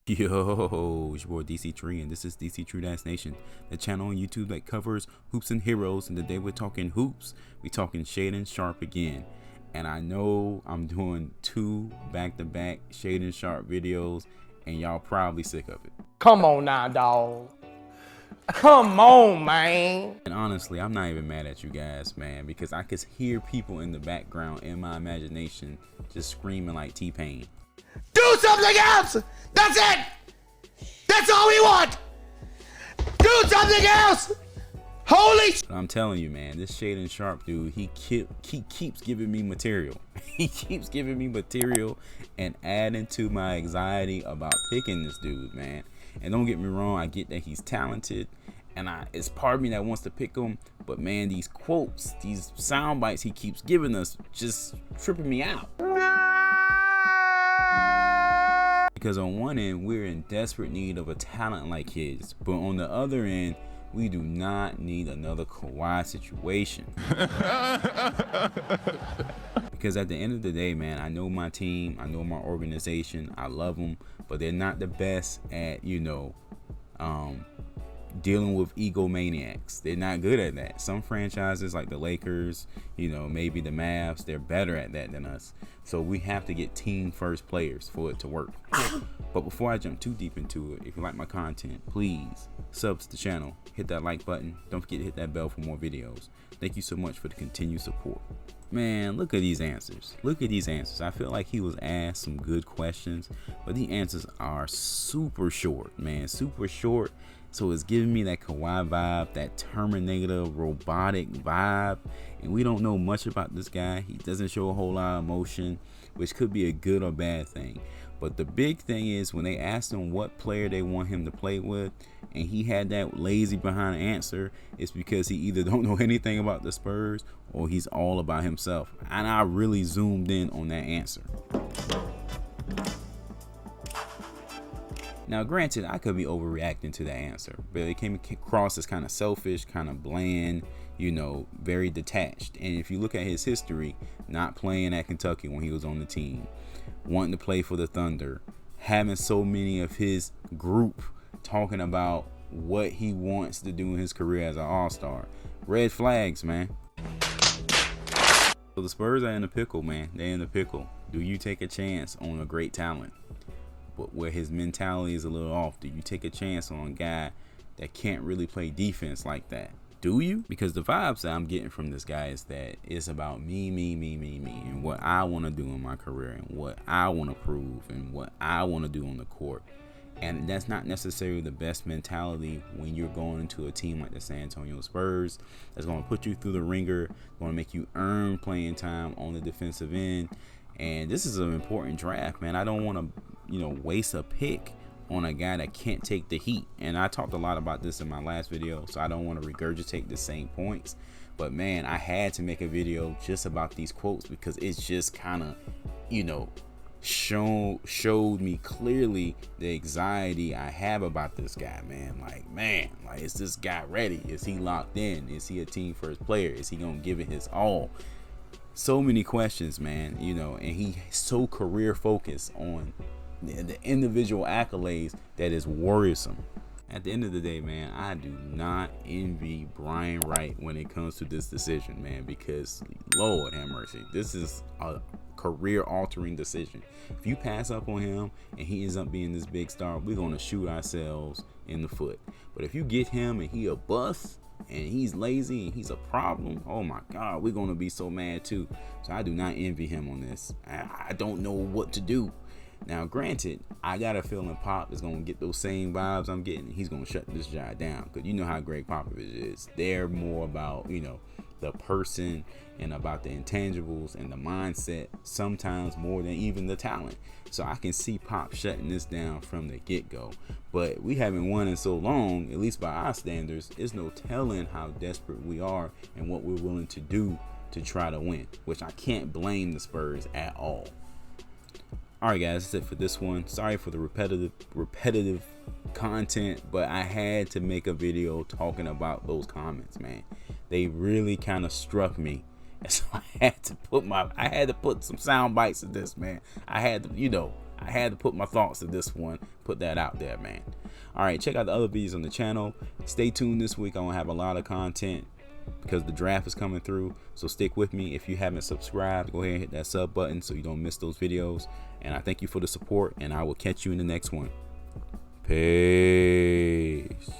Yo, it's your boy DC3, and this is Dctree-Nation, the channel on YouTube that covers hoops and heroes. And today we're talking hoops. We're talking Shaedon Sharpe again. And I know I'm doing two back-to-back Shaedon Sharpe videos, and y'all probably sick of it. Come on now, dog. Come on, man. And honestly, I'm not even mad at you guys, man, because I could hear people in the background in my imagination just screaming like T-Pain. Do something else! That's it! That's all we want! Do something else! Holy sh! I'm telling you, man, this Shaedon Sharpe dude, he keeps giving me material. He keeps giving me material and adding to my anxiety about picking this dude, man. And don't get me wrong, I get that he's talented, and it's part of me that wants to pick him, but man, these quotes, these sound bites he keeps giving us just tripping me out. Because on one end, we're in desperate need of a talent like his, but on the other end, we do not need another Kawhi situation. Because at the end of the day, man, I know my team, I know my organization, I love them, but they're not the best at, dealing with egomaniacs. They're not good at that. Some franchises like the Lakers, maybe the Mavs, they're better at that than us. So we have to get team first players for it to work. But before I jump too deep into it, if you like my content, please sub to the channel, hit that like button, don't forget to hit that bell for more videos. Thank you so much for the continued support. Man, look at these answers. Look at these answers. I feel like he was asked some good questions, but the answers are super short, man, super short. So it's giving me that Kawhi vibe, that Terminator robotic vibe. And we don't know much about this guy. He doesn't show a whole lot of emotion, which could be a good or bad thing. But the big thing is when they asked him what player they want him to play with, and he had that lazy behind answer, it's because he either don't know anything about the Spurs or he's all about himself. And I really zoomed in on that answer. Now, granted, I could be overreacting to that answer, but it came across as kind of selfish, kind of bland, very detached. And if you look at his history, not playing at Kentucky when he was on the team, wanting to play for the Thunder, having so many of his group talking about what he wants to do in his career as an all-star. Red flags, man. So the Spurs are in a pickle, man. They're in a pickle. Do you take a chance on a great talent, but where his mentality is a little off? Do you take a chance on a guy that can't really play defense like that? Do you? Because the vibes that I'm getting from this guy is that it's about me, and what I want to do in my career, and what I want to prove, and what I want to do on the court. And that's not necessarily the best mentality when you're going into a team like the San Antonio Spurs that's going to put you through the ringer, going to make you earn playing time on the defensive end. And this is an important draft, man. I don't want to waste a pick on a guy that can't take the heat. And I talked a lot about this in my last video, so I don't want to regurgitate the same points. But man, I had to make a video just about these quotes because it's just kind of, showed me clearly the anxiety I have about this guy, man. Like, is this guy ready? Is he locked in? Is he a team first player? Is he gonna give it his all? So many questions, man, and he's so career focused on the individual accolades that is worrisome. At the end of the day, man, I do not envy Brian Wright when it comes to this decision, man, because Lord have mercy, this is a career altering decision. If you pass up on him and he ends up being this big star, we're going to shoot ourselves in the foot. But if you get him and he a bust and he's lazy and he's a problem, oh my God, we're going to be so mad too. So I do not envy him on this. I don't know what to do. Now, granted, I got a feeling Pop is going to get those same vibes I'm getting. He's going to shut this guy down because you know how Greg Popovich is. They're more about, the person and about the intangibles and the mindset, sometimes more than even the talent. So I can see Pop shutting this down from the get-go. But we haven't won in so long, at least by our standards, it's no telling how desperate we are and what we're willing to do to try to win, which I can't blame the Spurs at all. Alright guys, that's it for this one. Sorry for the repetitive content, but I had to make a video talking about those comments, man. They really kind of struck me. And so I had to put some sound bites in this, man. I had to, I had to put my thoughts to this one, put that out there, man. All right, check out the other videos on the channel. Stay tuned this week. I'm gonna have a lot of content because the draft is coming through. So stick with me. If you haven't subscribed, go ahead and hit that sub button so you don't miss those videos. And I thank you for the support, and I will catch you in the next one. Peace.